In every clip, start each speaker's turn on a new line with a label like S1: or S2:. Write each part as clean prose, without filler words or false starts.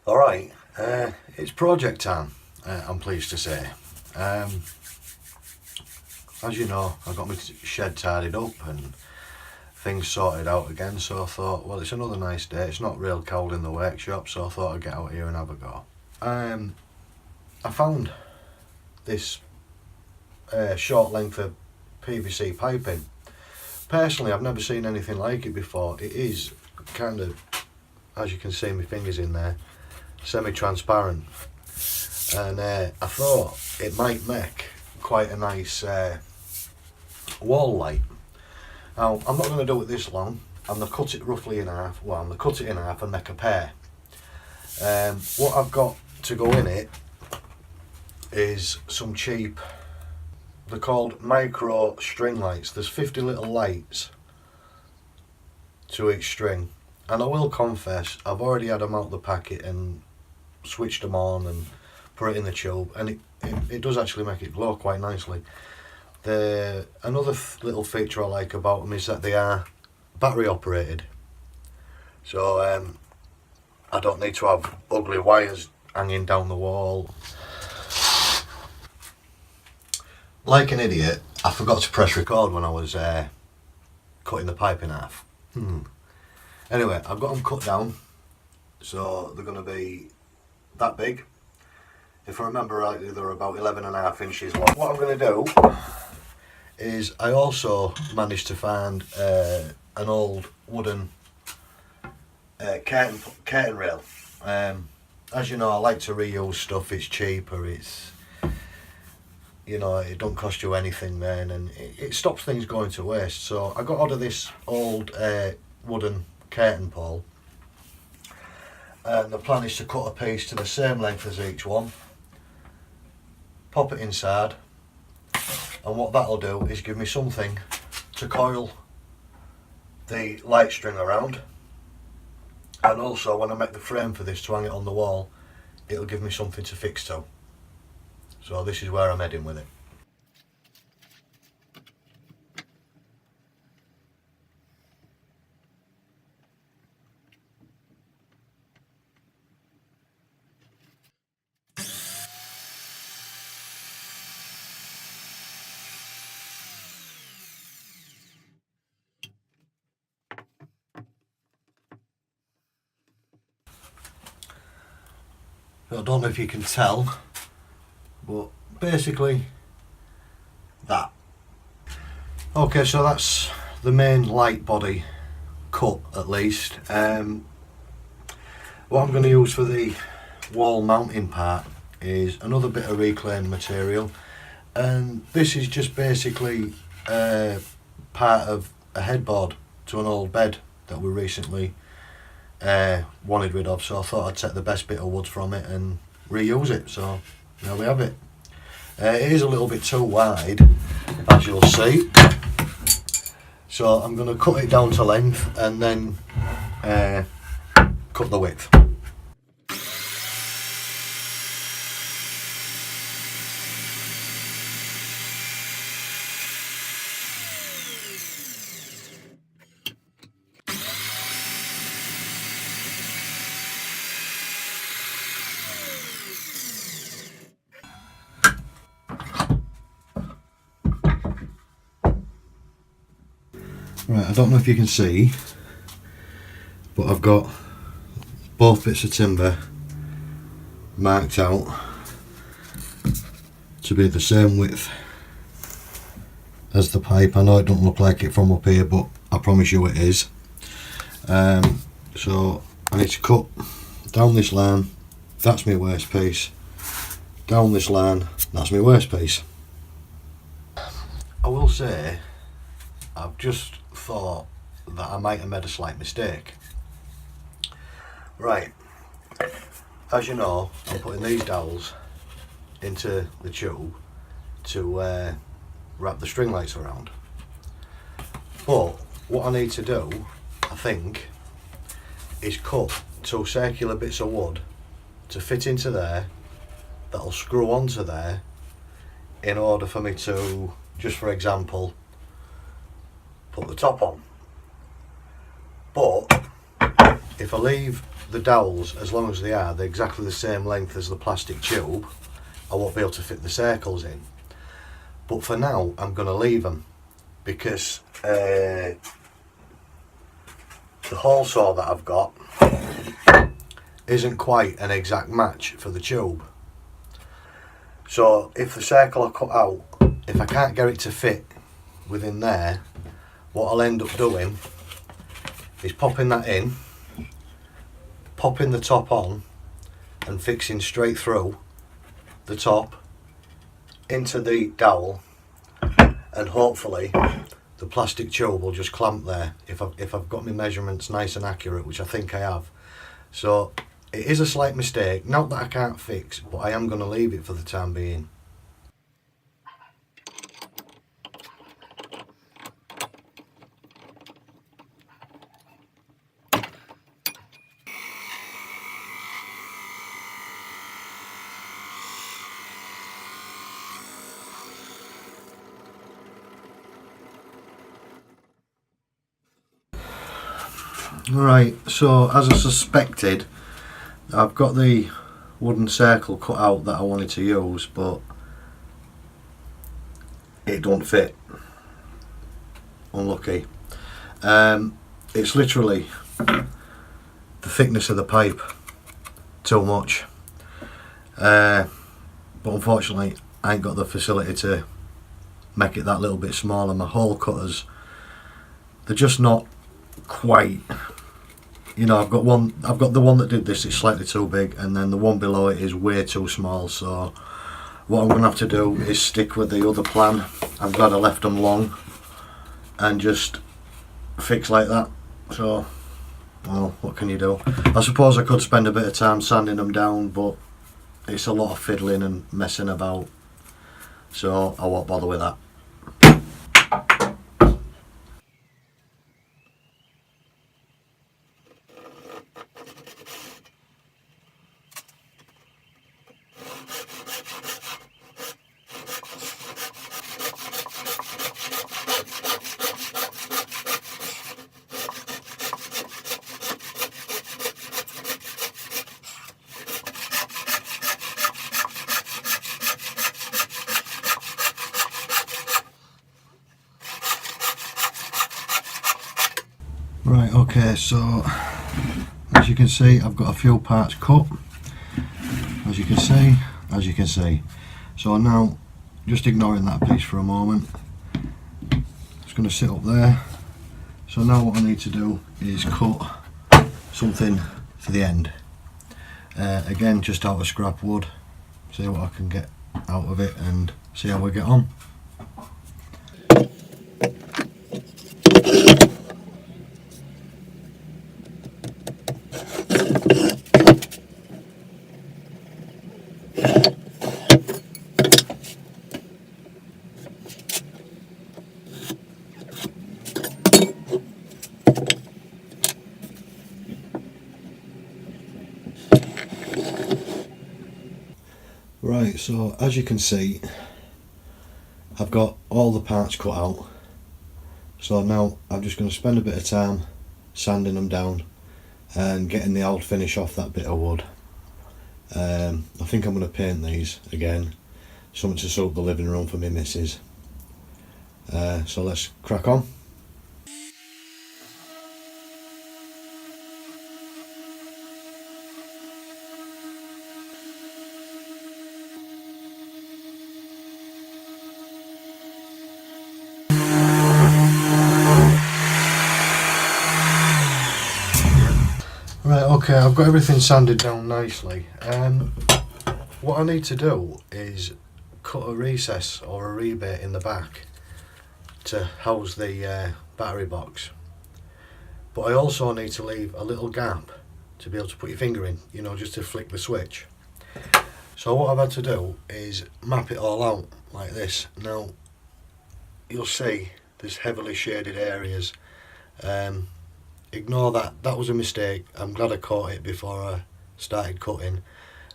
S1: Alright, it's project time, I'm pleased to say. As you know, I got my shed tidied up and things sorted out again, so I thought, well, it's another nice day. It's not real cold in the workshop, so I thought I'd get out here and have a go. I found this short length of PVC piping. Personally, I've never seen anything like it before. It is kind of, as you can see my fingers in there, semi-transparent, and I thought it might make quite a nice wall light. Now, I'm not going to do it this long. I'm going to cut it roughly in half. Well, I'm going to cut it in half and make a pair. What I've got to go in it is some cheap, they're called micro string lights. There's 50 little lights to each string, and I will confess, I've already had them out of the packet and switched them on and put it in the tube, and it does actually make it glow quite nicely. Another little feature I like about them is that they are battery operated, so I don't need to have ugly wires hanging down the wall. Like an idiot, I forgot to press record when I was cutting the pipe in half. Anyway, I've got them cut down, so they're going to be that big. If I remember rightly, they're about 11.5 inches long. What I'm going to do is, I also managed to find an old wooden curtain rail. As you know, I like to reuse stuff. It's cheaper, it's, you know, it don't cost you anything then, and it stops things going to waste. So I got hold of this old wooden curtain pole, and the plan is to cut a piece to the same length as each one, pop it inside, and what that'll do is give me something to coil the light string around, and also when I make the frame for this to hang it on the wall, it'll give me something to fix to. So this is where I'm heading with it. I don't know if you can tell, but basically that. Okay, so that's the main light body cut, at least. What I'm going to use for the wall mounting part is another bit of reclaimed material, and this is just basically part of a headboard to an old bed that we recently wanted rid of, so I thought I'd take the best bit of wood from it and reuse it. So there we have it. It is a little bit too wide, as you'll see, so I'm going to cut it down to length and then cut the width. Right, I don't know if you can see, but I've got both bits of timber marked out to be the same width as the pipe. I know it don't look like it from up here, but I promise you it is. So I need to cut down this line, that's my waste piece, down this line, that's my waste piece. I will say, I've just thought that I might have made a slight mistake. Right, as you know, I'm putting these dowels into the tube to wrap the string lights around, but what I need to do, I think, is cut 2 circular bits of wood to fit into there, that'll screw onto there, in order for me to, just for example, put the top on. But if I leave the dowels as long as they are, they're exactly the same length as the plastic tube, I won't be able to fit the circles in. But for now, I'm going to leave them because the hole saw that I've got isn't quite an exact match for the tube. So if the circle I cut out, if I can't get it to fit within there, what I'll end up doing is popping that in, popping the top on and fixing straight through the top into the dowel, and hopefully the plastic tube will just clamp there if I've got my measurements nice and accurate, which I think I have. So it is a slight mistake, not that I can't fix, but I am going to leave it for the time being. Right, so as I suspected, I've got the wooden circle cut out that I wanted to use, but it don't fit. Unlucky. It's literally the thickness of the pipe, too much. But unfortunately I ain't got the facility to make it that little bit smaller. My hole cutters, they're just not quite, you know, I've got the one that did this, it's slightly too big, and then the one below it is way too small. So what I'm going to have to do is stick with the other plan. I'm glad I left them long and just fix like that. So, well, what can you do? I suppose I could spend a bit of time sanding them down, but it's a lot of fiddling and messing about, so I won't bother with that. Right, okay, so as you can see, I've got a few parts cut, as you can see. So now, just ignoring that piece for a moment, it's going to sit up there. So now what I need to do is cut something for the end. Again, just out of scrap wood, see what I can get out of it and see how we get on. Right, so as you can see, I've got all the parts cut out. So now I'm just going to spend a bit of time sanding them down and getting the old finish off that bit of wood. I think I'm going to paint these again, something to suit the living room for me missus. So let's crack on. Right, okay, I've got everything sanded down nicely. What I need to do is cut a recess or a rebate in the back to house the battery box. But I also need to leave a little gap to be able to put your finger in, you know, just to flick the switch. So what I've had to do is map it all out like this. Now, you'll see there's heavily shaded areas. Ignore that was a mistake. I'm glad I caught it before I started cutting,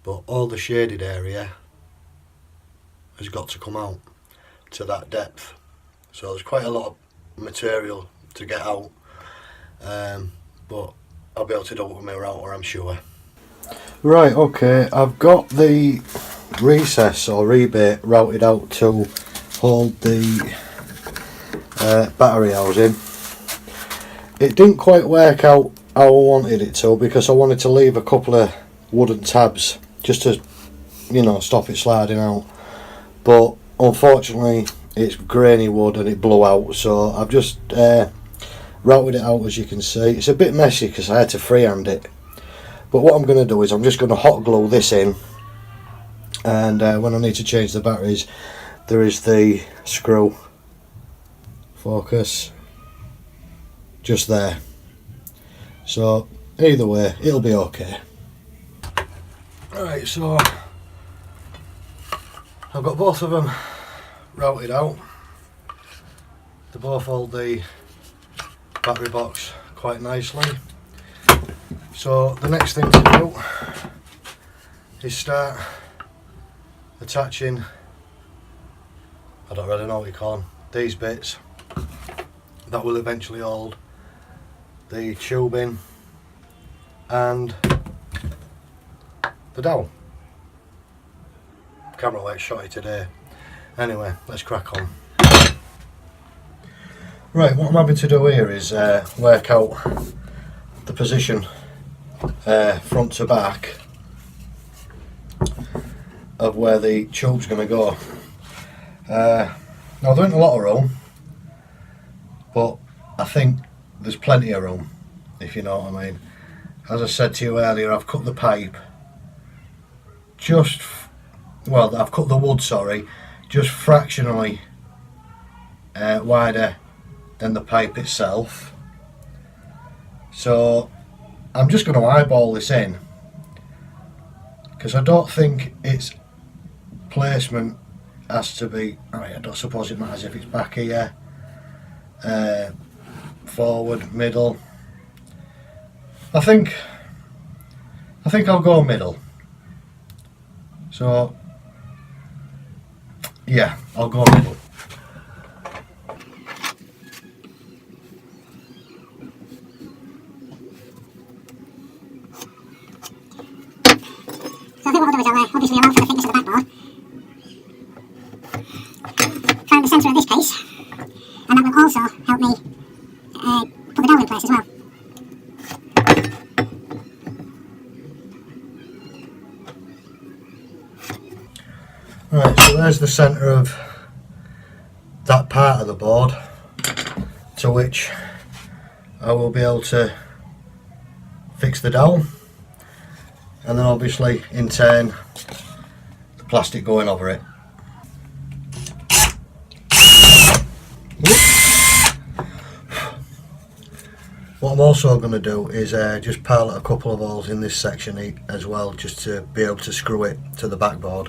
S1: but all the shaded area has got to come out to that depth, so there's quite a lot of material to get out, but I'll be able to do it with my router, I'm sure. Right, okay, I've got the recess or rebate routed out to hold the battery housing. It didn't quite work out how I wanted it to, because I wanted to leave a couple of wooden tabs just to, you know, stop it sliding out, but unfortunately it's grainy wood and it blew out, so I've just routed it out. As you can see, it's a bit messy because I had to freehand it, but what I'm going to do is I'm just going to hot glue this in, and when I need to change the batteries, there is the screw, focus, just there, so either way it'll be okay. Alright, so I've got both of them routed out. They both hold the battery box quite nicely. So the next thing to do is start attaching, I don't really know what you call them, these bits that will eventually hold the tubing and the dowel. Camera light shotty today. Anyway, let's crack on. Right, what I'm having to do here is work out the position front to back of where the tube's going to go. Now there ain't a lot of room, but I think there's plenty of room, if you know what I mean. As I said to you earlier, I've cut the pipe I've cut the wood, sorry, just fractionally wider than the pipe itself. So I'm just going to eyeball this in, because I don't think its placement has to be, I don't suppose it matters if it's back here, forward, middle. I think I'll go middle. So yeah, I'll go middle.
S2: So I think what I'll do is I'll obviously allow for the thickness of the backboard, find the centre of this piece, and that will also help me put the dowel in place as well.
S1: Right, so there's the centre of that part of the board, to which I will be able to fix the dowel, and then obviously in turn the plastic going over it. What I'm also going to do is just pilot a couple of holes in this section as well, just to be able to screw it to the backboard.